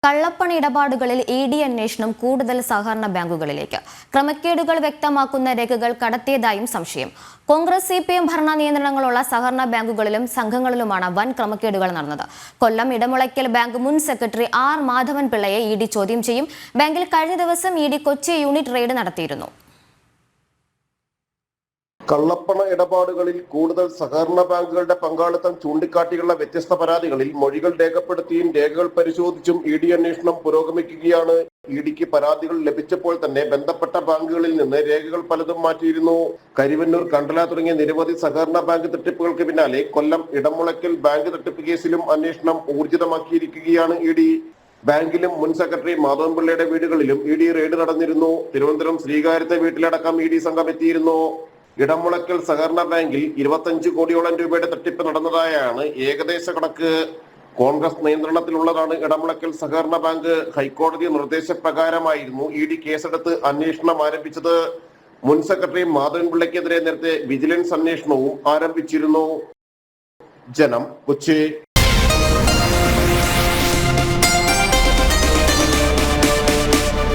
കള്ളപ്പണ ഇടപാടുകളിൽ ഇഡി അന്വേഷണം കൂടുതൽ സഹകരണ ബാങ്കുകളിലേക്ക്. ക്രമക്കേടുകൾ വ്യക്തമാക്കുന്ന രേഖകൾ കടത്തിയതായും സംശയം. കോൺഗ്രസ് CPM ഭരണ നിയന്ത്രണങ്ങളുള്ള സഹകരണ ബാങ്കുകളിലും സംഘങ്ങളിലുമാണ് വൻ ക്രമക്കേടുകൾ നടന്നത്. കൊല്ലം ഇടമുളയ്ക്കൽ ബാങ്ക് മുൻ സെക്രട്ടറി R മാധവൻ പിള്ളയെ ഇഡി ചോദ്യം ചെയ്യും. ബാങ്കിൽ കഴിഞ്ഞ ദിവസം ഇഡി കൊച്ചി യൂണിറ്റ് റെയ്ഡ് നടത്തിയിരുന്നു. കള്ളപ്പണ ഇടപാടുകളിൽ കൂടുതൽ സഹകരണ ബാങ്കുകളുടെ പങ്കാളിത്തം ചൂണ്ടിക്കാട്ടിയുള്ള വ്യത്യസ്ത പരാതികളിൽ മൊഴികൾ രേഖപ്പെടുത്തിയും രേഖകൾ പരിശോധിച്ചും ഇഡി അന്വേഷണം പുരോഗമിക്കുകയാണ്. ഇഡിക്ക് പരാതികൾ ലഭിച്ചപ്പോൾ തന്നെ ബന്ധപ്പെട്ട ബാങ്കുകളിൽ നിന്ന് രേഖകൾ പലതും മാറ്റിയിരുന്നു. കരിവന്നൂർ, കണ്ടല തുടങ്ങിയ നിരവധി സഹകരണ ബാങ്ക് തട്ടിപ്പുകൾക്ക് പിന്നാലെ കൊല്ലം ഇടമുളയ്ക്കൽ ബാങ്ക് തട്ടിപ്പ് കേസിലും അന്വേഷണം ഊർജിതമാക്കിയിരിക്കുകയാണ് ഇഡി. ബാങ്കിലും മുൻ സെക്രട്ടറി മാധവൻ പിള്ളയുടെ വീടുകളിലും ഇഡി റെയ്ഡ് നടന്നിരുന്നു. തിരുവനന്തപുരം ശ്രീകാര്യത്തെ വീട്ടിലടക്കം ഇഡി സംഘം എത്തിയിരുന്നു. ഇടമുളയ്ക്കൽ സഹകരണ ബാങ്കിൽ 25 കോടിയോളം രൂപയുടെ തട്ടിപ്പ് നടന്നതായാണ് ഏകദേശ കണക്ക്. കോൺഗ്രസ് നിയന്ത്രണത്തിലുള്ളതാണ് ഇടമുളയ്ക്കൽ സഹകരണ ബാങ്ക്. ഹൈക്കോടതി നിർദ്ദേശപ്രകാരമായിരുന്നു ഇഡി കേസെടുത്ത് അന്വേഷണം ആരംഭിച്ചത്. മുൻ സെക്രട്ടറി മാധവൻ പിള്ളയ്ക്കെതിരെ നേരത്തെ വിജിലൻസ് അന്വേഷണവും ആരംഭിച്ചിരുന്നു. ജനം, കൊച്ചി.